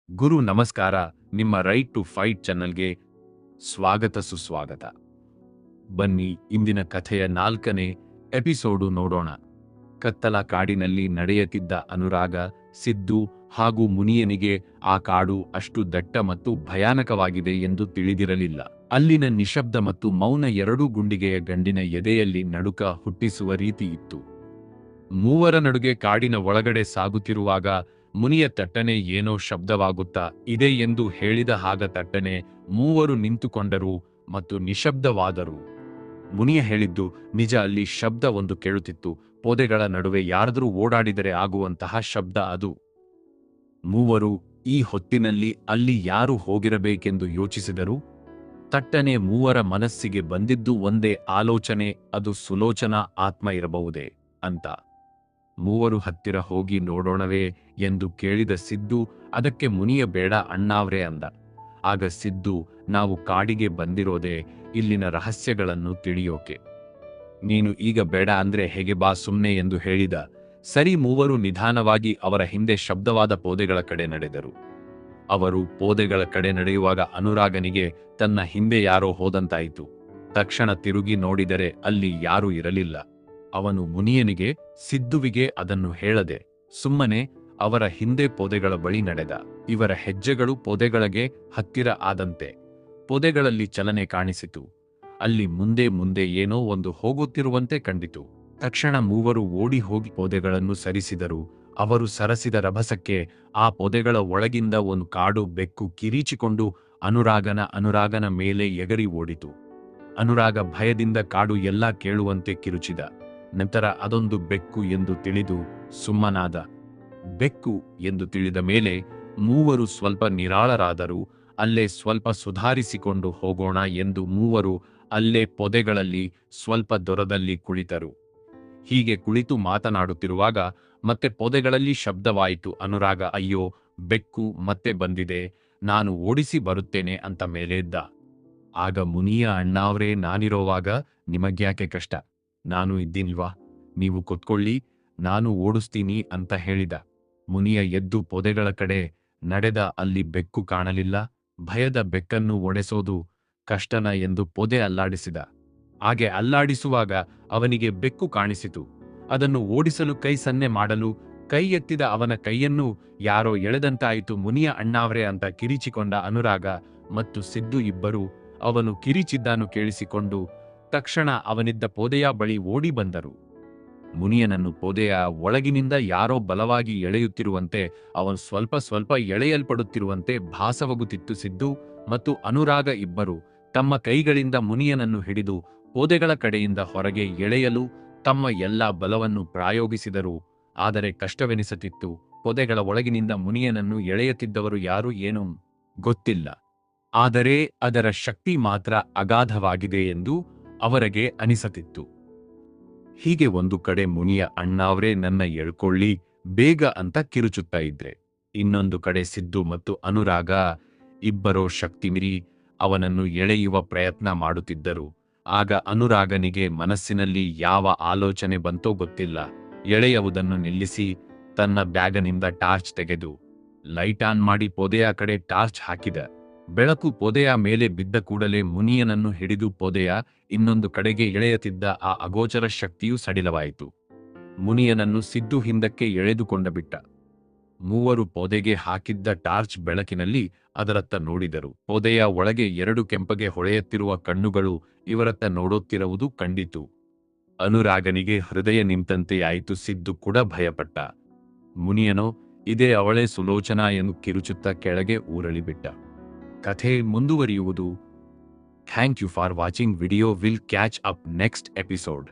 ಗುರು ನಮಸ್ಕಾರ. ನಿಮ್ಮ right to fight ಚಾನಲ್ಗೆ ಸ್ವಾಗತ ಸುಸ್ವಾಗತ. ಬನ್ನಿ ಇಂದಿನ ಕಥೆಯ 4ನೇ ಎಪಿಸೋಡು ನೋಡೋಣ. ಕತ್ತಲ ಕಾಡಿನಲ್ಲಿ ನಡೆಯುತ್ತಿದ್ದ ಅನುರಾಗ, ಸಿದ್ದು ಹಾಗೂ ಮುನಿಯನಿಗೆ ಆ ಕಾಡು ಅಷ್ಟು ದಟ್ಟ ಮತ್ತು ಭಯಾನಕವಾಗಿದೆ ಎಂದು ತಿಳಿದಿರಲಿಲ್ಲ. ಅಲ್ಲಿನ ನಿಶಬ್ದ ಮತ್ತು ಮೌನ ಎರಡೂ ಗುಂಡಿಗೆಯ ಗಂಡಿನ ಎದೆಯಲ್ಲಿ ನಡುಕ ಹುಟ್ಟಿಸುವ ರೀತಿ ಇತ್ತು. ಮೂವರ ನಡುಗೆ ಕಾಡಿನ ಒಳಗಡೆ ಸಾಗುತ್ತಿರುವಾಗ ಮುನಿಯ ತಟ್ಟನೆ ಏನೋ ಶಬ್ದವಾಗುತ್ತಾ ಇದೆ ಎಂದು ಹೇಳಿದ ಹಾಗ ತಟ್ಟನೆ ಮೂವರು ನಿಂತುಕೊಂಡರು ಮತ್ತು ನಿಶಬ್ದವಾದರು. ಮುನಿಯ ಹೇಳಿದ್ದು ನಿಜ. ಅಲ್ಲಿ ಶಬ್ದ ಒಂದು ಕೇಳುತ್ತಿತ್ತು. ಪೊದೆಗಳ ನಡುವೆ ಯಾರಾದರೂ ಓಡಾಡಿದರೆ ಆಗುವಂತಹ ಶಬ್ದ ಅದು. ಮೂವರು ಈ ಹೊತ್ತಿನಲ್ಲಿ ಅಲ್ಲಿ ಯಾರು ಹೋಗಿರಬೇಕೆಂದು ಯೋಚಿಸಿದರು. ತಟ್ಟನೆ ಮೂವರ ಮನಸ್ಸಿಗೆ ಬಂದಿದ್ದು ಒಂದೇ ಆಲೋಚನೆ, ಅದು ಸುಲೋಚನಾ ಆತ್ಮ ಇರಬಹುದೇ ಅಂತ. ಮೂವರು ಹತ್ತಿರ ಹೋಗಿ ನೋಡೋಣವೇ ಎಂದು ಕೇಳಿದ ಸಿದ್ದು, ಅದಕ್ಕೆ ಮುನಿಯ ಬೇಡ ಅಣ್ಣಾವ್ರೆ ಅಂದ. ಆಗ ಸಿದ್ದು, ನಾವು ಕಾಡಿಗೆ ಬಂದಿರೋದೇ ಇಲ್ಲಿನ ರಹಸ್ಯಗಳನ್ನು ತಿಳಿಯೋಕೆ. ನೀನು ಈಗ ಬೇಡ ಅಂದ್ರೆ ಹೇಗೆ, ಬಾ ಸುಮ್ನೆ ಎಂದು ಹೇಳಿದ. ಸರಿ. ಮೂವರು ನಿಧಾನವಾಗಿ ಅವರ ಹಿಂದೆ ಶಬ್ದವಾದ ಪೊದೆಗಳ ಕಡೆ ನಡೆದರು. ಅವರು ಪೊದೆಗಳ ಕಡೆ ನಡೆಯುವಾಗ ಅನುರಾಗನಿಗೆ ತನ್ನ ಹಿಂದೆ ಯಾರೋ ಹೋದಂತಾಯಿತು. ತಕ್ಷಣ ತಿರುಗಿ ನೋಡಿದರೆ ಅಲ್ಲಿ ಯಾರೂ ಇರಲಿಲ್ಲ. ಅವನು ಮುನಿಯನಿಗೆ, ಸಿದ್ದುವಿಗೆ ಅದನ್ನು ಹೇಳದೆ ಸುಮ್ಮನೆ ಅವರ ಹಿಂದೆ ಪೊದೆಗಳ ಬಳಿ ನಡೆದ. ಇವರ ಹೆಜ್ಜೆಗಳು ಪೊದೆಗಳಿಗೆ ಹತ್ತಿರ ಆದಂತೆ ಪೊದೆಗಳಲ್ಲಿ ಚಲನೆ ಕಾಣಿಸಿತು. ಅಲ್ಲಿ ಮುಂದೆ ಮುಂದೆ ಏನೋ ಒಂದು ಹೋಗುತ್ತಿರುವಂತೆ ಕಂಡಿತು. ತಕ್ಷಣ ಮೂವರು ಓಡಿ ಹೋಗಿ ಪೊದೆಗಳನ್ನು ಸರಿಸಿದರು. ಅವರು ಸರಸಿದ ರಭಸಕ್ಕೆ ಆ ಪೊದೆಗಳ ಒಳಗಿಂದ ಒಂದು ಕಾಡು ಬೆಕ್ಕು ಕಿರೀಚಿಕೊಂಡು ಅನುರಾಗನ ಮೇಲೆ ಎಗರಿ ಓಡಿತು. ಅನುರಾಗ ಭಯದಿಂದ ಕಾಡು ಎಲ್ಲಾ ಕೇಳುವಂತೆ ಕಿರುಚಿದ. ನಂತರ ಅದೊಂದು ಬೆಕ್ಕು ಎಂದು ತಿಳಿದು ಸುಮ್ಮನಾದ. ಬೆಕ್ಕು ಎಂದು ತಿಳಿದ ಮೇಲೆ ಮೂವರು ಸ್ವಲ್ಪ ನಿರಾಳರಾದರು. ಅಲ್ಲೇ ಸ್ವಲ್ಪ ಸುಧಾರಿಸಿಕೊಂಡು ಹೋಗೋಣ ಎಂದು ಮೂವರು ಅಲ್ಲೇ ಪೊದೆಗಳಲ್ಲಿ ಸ್ವಲ್ಪ ದೂರದಲ್ಲಿ ಕುಳಿತರು. ಹೀಗೆ ಕುಳಿತು ಮಾತನಾಡುತ್ತಿರುವಾಗ ಮತ್ತೆ ಪೊದೆಗಳಲ್ಲಿ ಶಬ್ದವಾಯಿತು. ಅನುರಾಗ, ಅಯ್ಯೋ, ಬೆಕ್ಕು ಮತ್ತೆ ಬಂದಿದೆ, ನಾನು ಓಡಿಸಿ ಬರುತ್ತೇನೆ ಅಂತ ಮೇಲೆದ್ದ. ಆಗ ಮುನಿಯ, ಅಣ್ಣಾವ್ರೇ, ನಾನಿರೋವಾಗ ನಿಮಗ್ಯಾಕೆ ಕಷ್ಟ, ನಾನು ಇದ್ದೀನಿಲ್ವಾ, ನೀವು ಕೂತ್ಕೊಳ್ಳಿ, ನಾನು ಓಡಿಸ್ತೀನಿ ಅಂತ ಹೇಳಿದ. ಮುನಿಯ ಎದ್ದು ಪೊದೆಗಳ ಕಡೆ ನಡೆದ. ಅಲ್ಲಿ ಬೆಕ್ಕು ಕಾಣಲಿಲ್ಲ. ಭಯದ ಬೆಕ್ಕನ್ನು ಓಡಿಸೋದು ಕಷ್ಟನ ಎಂದು ಪೊದೆ ಅಲ್ಲಾಡಿಸಿದ. ಹಾಗೆ ಅಲ್ಲಾಡಿಸುವಾಗ ಅವನಿಗೆ ಬೆಕ್ಕು ಕಾಣಿಸಿತು. ಅದನ್ನು ಓಡಿಸಲು ಕೈ ಸನ್ನೆ ಮಾಡಲು ಕೈ ಎತ್ತಿದ. ಅವನ ಕೈಯನ್ನು ಯಾರೋ ಎಳೆದಂತಾಯಿತು. ಮುನಿಯ, ಅಣ್ಣಾವ್ರೆ ಅಂತ ಕಿರಿಚಿಕೊಂಡ ಅನುರಾಗ ಮತ್ತು ಸಿದ್ದು ಇಬ್ಬರು ಅವನು ಕಿರಿಚಿದ್ದನ್ನು ಕೇಳಿಸಿಕೊಂಡು ತಕ್ಷಣ ಅವನಿದ್ದ ಪೊದೆಯ ಬಳಿ ಓಡಿ ಬಂದರು. ಮುನಿಯನನ್ನು ಪೊದೆಯ ಒಳಗಿನಿಂದ ಯಾರೋ ಬಲವಾಗಿ ಎಳೆಯುತ್ತಿರುವಂತೆ, ಅವನು ಸ್ವಲ್ಪ ಸ್ವಲ್ಪ ಎಳೆಯಲ್ಪಡುತ್ತಿರುವಂತೆ ಭಾಸವಾಗುತ್ತಿತ್ತು. ಸಿದ್ದು ಮತ್ತು ಅನುರಾಗ ಇಬ್ಬರು ತಮ್ಮ ಕೈಗಳಿಂದ ಮುನಿಯನನ್ನು ಹಿಡಿದು ಪೊದೆಗಳ ಕಡೆಯಿಂದ ಹೊರಗೆ ಎಳೆಯಲು ತಮ್ಮ ಎಲ್ಲಾ ಬಲವನ್ನು ಪ್ರಯೋಗಿಸಿದರು. ಆದರೆ ಕಷ್ಟವೆನಿಸುತ್ತಿತ್ತು. ಪೊದೆಗಳ ಒಳಗಿನಿಂದ ಮುನಿಯನನ್ನು ಎಳೆಯುತ್ತಿದ್ದವರು ಯಾರು ಏನೂ ಗೊತ್ತಿಲ್ಲ. ಆದರೆ ಅದರ ಶಕ್ತಿ ಮಾತ್ರ ಅಗಾಧವಾಗಿದೆ ಎಂದು ಅವರಿಗೆ ಅನಿಸುತ್ತಿತ್ತು. ಹೀಗೆ ಒಂದು ಕಡೆ ಮುನಿಯ, ಅಣ್ಣಾವ್ರೆ ನನ್ನ ಎಳ್ಕೊಳ್ಳಿ ಬೇಗ ಅಂತ ಕಿರುಚುತ್ತಾ ಇದ್ರೆ, ಇನ್ನೊಂದು ಕಡೆ ಸಿದ್ದು ಮತ್ತು ಅನುರಾಗ ಇಬ್ಬರೋ ಶಕ್ತಿ ಮೀರಿ ಅವನನ್ನು ಎಳೆಯುವ ಪ್ರಯತ್ನ ಮಾಡುತ್ತಿದ್ದರು. ಆಗ ಅನುರಾಗನಿಗೆ ಮನಸ್ಸಿನಲ್ಲಿ ಯಾವ ಆಲೋಚನೆ ಬಂತೋ ಗೊತ್ತಿಲ್ಲ. ಎಳೆಯುವುದನ್ನು ನಿಲ್ಲಿಸಿ ತನ್ನ ಬ್ಯಾಗನಿಂದ ಟಾರ್ಚ್ ತೆಗೆದು ಲೈಟ್ ಆನ್ ಮಾಡಿ ಪೊದೆಯ ಕಡೆ ಟಾರ್ಚ್ ಹಾಕಿದ. ಬೆಳಕು ಪೊದೆಯ ಮೇಲೆ ಬಿದ್ದ ಕೂಡಲೇ ಮುನಿಯನನ್ನು ಹಿಡಿದು ಪೊದೆಯ ಇನ್ನೊಂದು ಕಡೆಗೆ ಎಳೆಯುತ್ತಿದ್ದ ಆ ಅಗೋಚರ ಶಕ್ತಿಯು ಸಡಿಲವಾಯಿತು. ಮುನಿಯನನ್ನು ಸಿದ್ದು ಹಿಂದಕ್ಕೆ ಎಳೆದುಕೊಂಡ ಬಿಟ್ಟ. ಮೂವರು ಪೊದೆಗೆ ಹಾಕಿದ್ದ ಟಾರ್ಚ್ ಬೆಳಕಿನಲ್ಲಿ ಅದರತ್ತ ನೋಡಿದರು. ಪೊದೆಯ ಒಳಗೆ ಎರಡು ಕೆಂಪಗೆ ಹೊಳೆಯುತ್ತಿರುವ ಕಣ್ಣುಗಳು ಇವರತ್ತ ನೋಡುತ್ತಿರುವುದು ಕಂಡಿತು. ಅನುರಾಗನಿಗೆ ಹೃದಯ ನಿಂತಂತೆಯಾಯಿತು. ಸಿದ್ದು ಕೂಡ ಭಯಪಟ್ಟ. ಮುನಿಯನೋ, ಇದೇ ಅವಳೇ ಸುಲೋಚನಾ ಎಂದು ಕಿರುಚುತ್ತಾ ಕೆಳಗೆ ಊರಳಿಬಿಟ್ಟ. ಕಥೆ ಮುಂದುವರಿಯುವುದು. Thank you for watching. Video will catch up next episode.